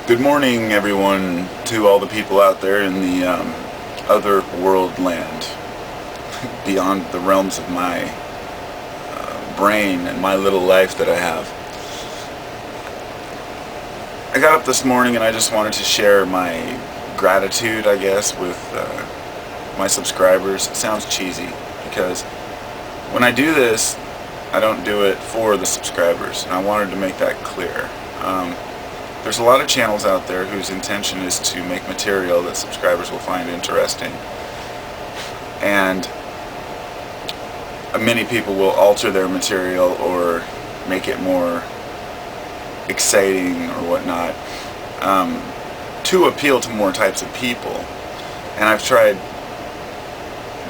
Good morning, everyone, to all the people out there in the other world land, beyond the realms of my brain and my little life that I have. I got up this morning and I just wanted to share my gratitude, I guess, with my subscribers. It sounds cheesy because when I do this, I don't do it for the subscribers, and I wanted to make that clear. There's a lot of channels out there whose intention is to make material that subscribers will find interesting, and many people will alter their material or make it more exciting or whatnot to appeal to more types of people. And I've tried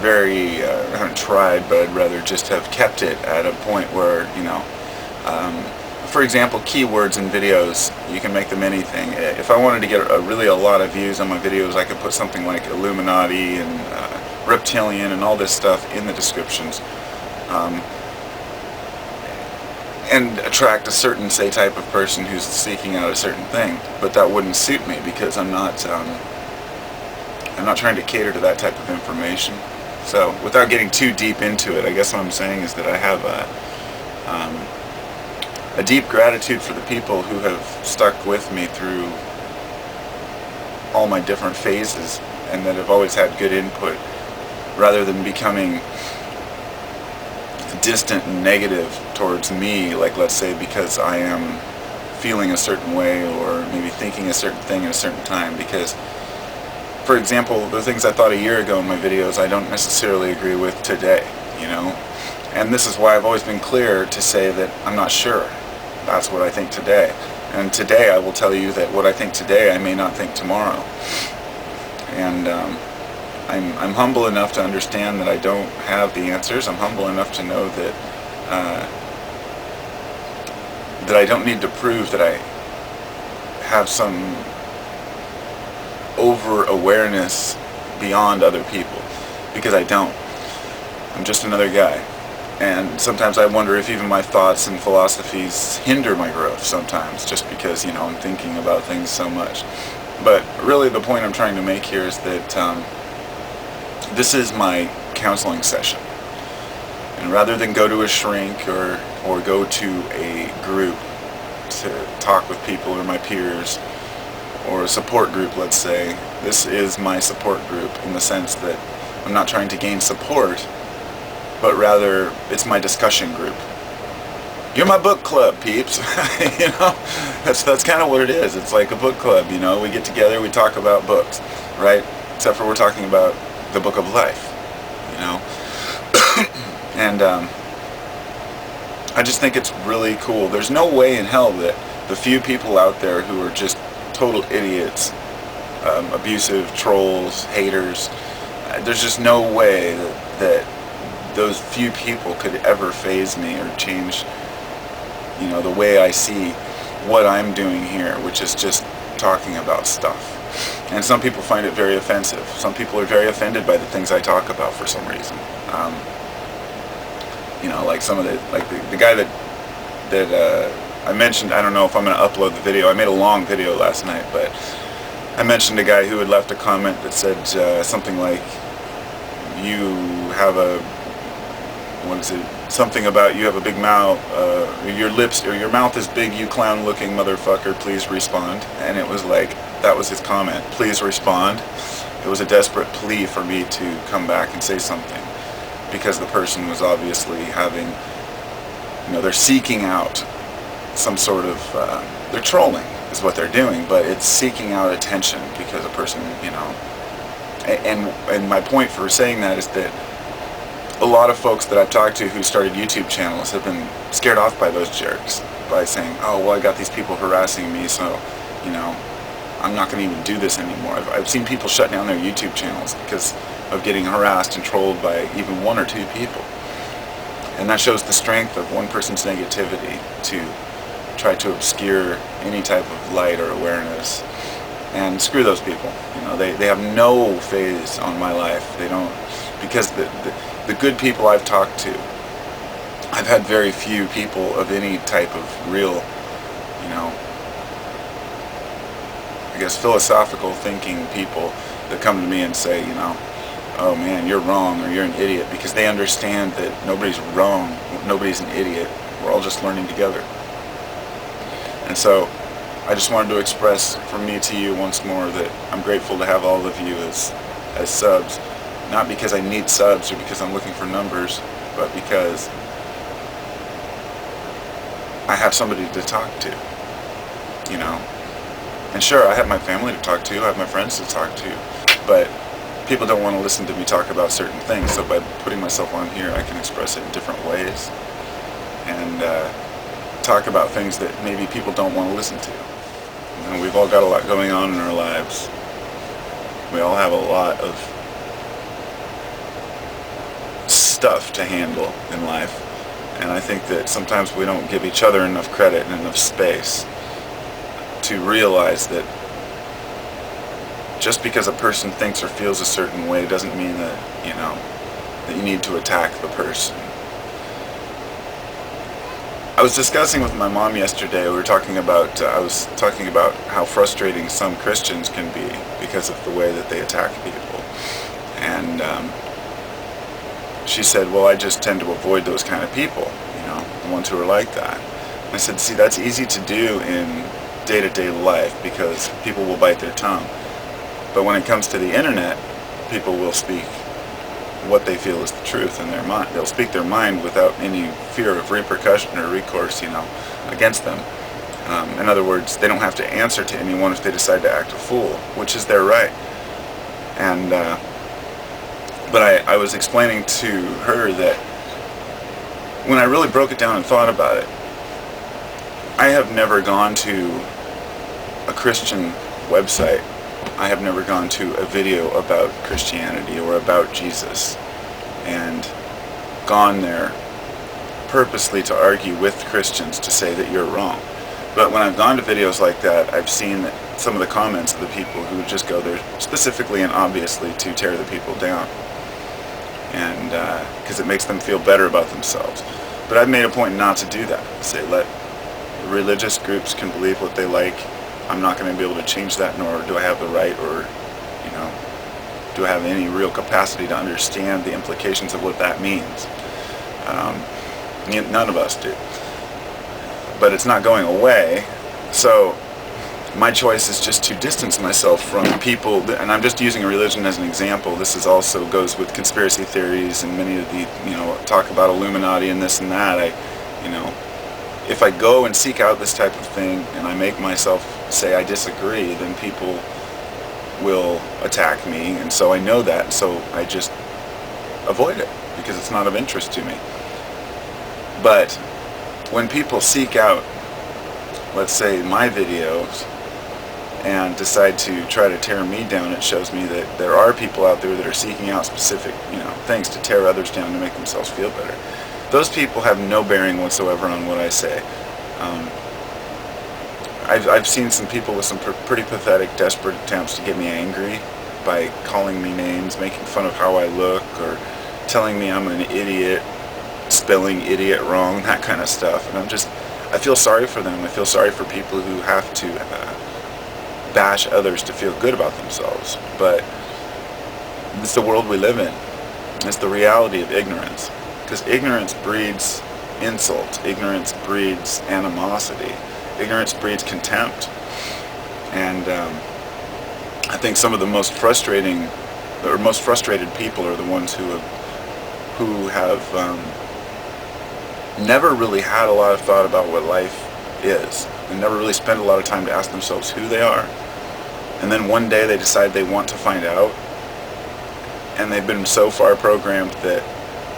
I haven't tried, but I'd rather just have kept it at a point where, for example, keywords in videos, you can make them anything. If I wanted to get really a lot of views on my videos, I could put something like Illuminati and reptilian and all this stuff in the descriptions, and attract a certain, say, type of person who's seeking out a certain thing. But that wouldn't suit me because I'm not trying to cater to that type of information. So, without getting too deep into it, I guess what I'm saying is that I have a deep gratitude for the people who have stuck with me through all my different phases and that have always had good input, rather than becoming distant and negative towards me, like, let's say, because I am feeling a certain way or maybe thinking a certain thing at a certain time. Because, for example, the things I thought a year ago in my videos I don't necessarily agree with today, and this is why I've always been clear to say that I'm not sure. That's what I think today, and today I will tell you that what I think today I may not think tomorrow. And I'm humble enough to understand that I don't have the answers. I'm humble enough to know that that I don't need to prove that I have some over-awareness beyond other people, because I don't. I'm just another guy. And sometimes I wonder if even my thoughts and philosophies hinder my growth sometimes, just because, I'm thinking about things so much. But really the point I'm trying to make here is that this is my counseling session. And rather than go to a shrink or go to a group to talk with people or my peers, or a support group, let's say, this is my support group, in the sense that I'm not trying to gain support, but rather it's my discussion group. You're my book club, peeps. That's kind of what it is. It's like a book club. We get together, we talk about books, right? Except for we're talking about the book of life, and I just think it's really cool. There's no way in hell that the few people out there who are just total idiots, abusive, trolls, haters, there's just no way that those few people could ever faze me or change, the way I see what I'm doing here, which is just talking about stuff. And some people find it very offensive. Some people are very offended by the things I talk about for some reason. Like some of the guy that I mentioned. I don't know if I'm going to upload the video. I made a long video last night, but I mentioned a guy who had left a comment that said something like, "You have something about you have a big mouth, your lips or your mouth is big, you clown-looking motherfucker, please respond." And it was like, that was his comment, please respond. It was a desperate plea for me to come back and say something, because the person was obviously having, they're seeking out some sort of, they're trolling is what they're doing, but it's seeking out attention because a person, and my point for saying that is that a lot of folks that I've talked to who started YouTube channels have been scared off by those jerks, by saying, oh, well, I got these people harassing me, so, I'm not going to even do this anymore. I've seen people shut down their YouTube channels because of getting harassed and trolled by even one or two people. And that shows the strength of one person's negativity to try to obscure any type of light or awareness. And screw those people. They have no phase on my life. They don't, because the good people I've talked to, I've had very few people of any type of real, I guess, philosophical thinking people that come to me and say, oh man, you're wrong, or you're an idiot, because they understand that nobody's wrong, nobody's an idiot. We're all just learning together. And so I just wanted to express from me to you once more that I'm grateful to have all of you as subs. Not because I need subs or because I'm looking for numbers, but because I have somebody to talk to, And sure, I have my family to talk to, I have my friends to talk to, but people don't want to listen to me talk about certain things, so by putting myself on here, I can express it in different ways and talk about things that maybe people don't want to listen to. We've all got a lot going on in our lives. We all have a lot of stuff to handle in life, and I think that sometimes we don't give each other enough credit and enough space to realize that just because a person thinks or feels a certain way doesn't mean that, that you need to attack the person. I was discussing with my mom yesterday, I was talking about how frustrating some Christians can be because of the way that they attack people. And she said, well, I just tend to avoid those kind of people, the ones who are like that. And I said, see, that's easy to do in day-to-day life because people will bite their tongue. But when it comes to the internet, people will speak what they feel is the truth in their mind. They'll speak their mind without any fear of repercussion or recourse, against them. In other words, they don't have to answer to anyone if they decide to act a fool, which is their right. And but I was explaining to her that when I really broke it down and thought about it, I have never gone to a Christian website. I have never gone to a video about Christianity or about Jesus and gone there purposely to argue with Christians to say that you're wrong. But when I've gone to videos like that, I've seen some of the comments of the people who just go there specifically and obviously to tear the people down, and because it makes them feel better about themselves. But I've made a point not to do that. Say, let religious groups can believe what they like. I'm not going to be able to change that, nor do I have the right, or do I have any real capacity to understand the implications of what that means. None of us do. But it's not going away, so my choice is just to distance myself from people, and I'm just using a religion as an example. This is also goes with conspiracy theories and many of the, talk about Illuminati and this and that. If I go and seek out this type of thing and I make myself say I disagree, then people will attack me, and so I know that, so I just avoid it because it's not of interest to me. But when people seek out, let's say, my videos and decide to try to tear me down, it shows me that there are people out there that are seeking out specific, things to tear others down to make themselves feel better. Those people have no bearing whatsoever on what I say. I've seen some people with some pretty pathetic, desperate attempts to get me angry by calling me names, making fun of how I look, or telling me I'm an idiot, spelling idiot wrong, that kind of stuff. And I feel sorry for them. I feel sorry for people who have to bash others to feel good about themselves. But it's the world we live in. It's the reality of ignorance. Because ignorance breeds insult. Ignorance breeds animosity. Ignorance breeds contempt. And I think some of the most frustrated people are the ones who have never really had a lot of thought about what life is, and never really spent a lot of time to ask themselves who they are. And then one day they decide they want to find out, and they've been so far programmed that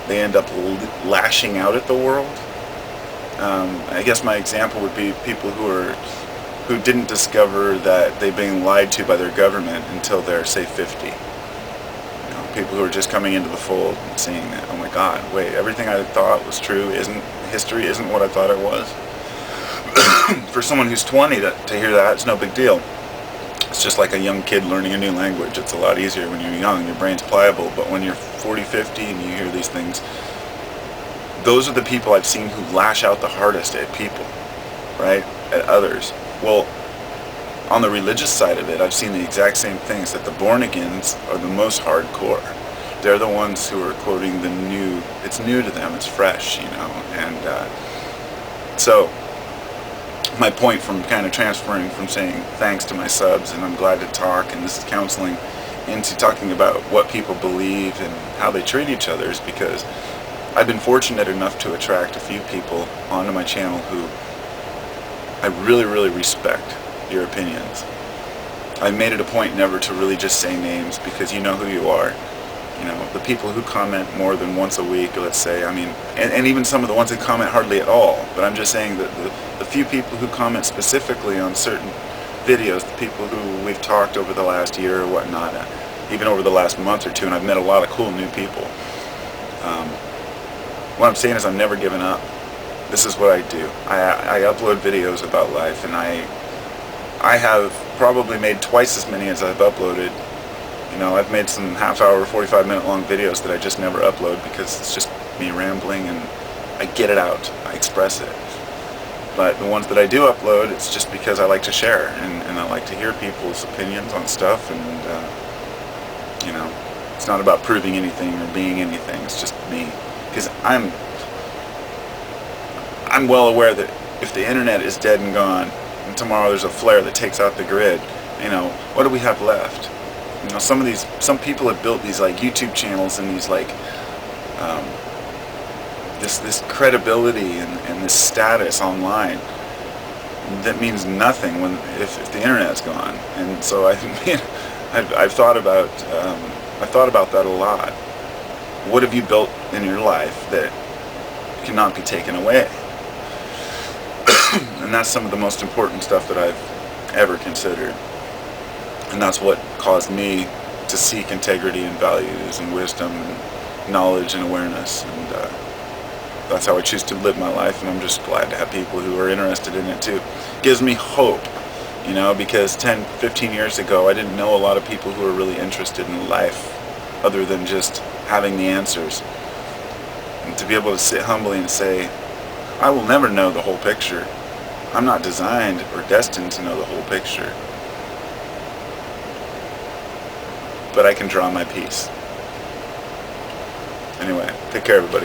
they end up lashing out at the world. I guess my example would be people who didn't discover that they're being lied to by their government until they're, say, 50. People who are just coming into the fold and seeing that, oh my God, wait, everything I thought was true history isn't what I thought it was. For someone who's 20 to hear that, it's no big deal. It's just like a young kid learning a new language. It's a lot easier when you're young, your brain's pliable, but when you're 40, 50 and you hear these things, those are the people I've seen who lash out the hardest at people, right? At others. Well, on the religious side of it, I've seen the exact same things, that the born-agains are the most hardcore. They're the ones who are quoting the new, it's new to them, it's fresh, you know, and so my point from kind of transferring from saying thanks to my subs and I'm glad to talk and this is counseling into talking about what people believe and how they treat each other is because I've been fortunate enough to attract a few people onto my channel who I really, really respect your opinions. I've made it a point never to really just say names because you know who you are. You know, the people who comment more than once a week, let's say, I mean, and even some of the ones that comment hardly at all, but I'm just saying that the few people who comment specifically on certain videos, the people who we've talked over the last year or whatnot, even over the last month or two, and I've met a lot of cool new people. What I'm saying is I'm never giving up. This is what I do. I upload videos about life, and I have probably made twice as many as I've uploaded. You know, I've made some half-hour, 45-minute long videos that I just never upload because it's just me rambling and I get it out, I express it. But the ones that I do upload, it's just because I like to share and I like to hear people's opinions on stuff, and you know, it's not about proving anything or being anything, it's just me. Because I'm well aware that if the internet is dead and gone, and tomorrow there's a flare that takes out the grid, you know, what do we have left? You know, some people have built these like YouTube channels and these like this credibility and this status online that means nothing when if the internet's gone. And so I've thought about that a lot. What have you built in your life that cannot be taken away? And that's some of the most important stuff that I've ever considered. And that's what caused me to seek integrity and values and wisdom and knowledge and awareness. And that's how I choose to live my life, and I'm just glad to have people who are interested in it too. It gives me hope, you know, because 10, 15 years ago I didn't know a lot of people who were really interested in life other than just having the answers. And to be able to sit humbly and say, I will never know the whole picture. I'm not designed or destined to know the whole picture. But I can draw my piece. Anyway, take care everybody.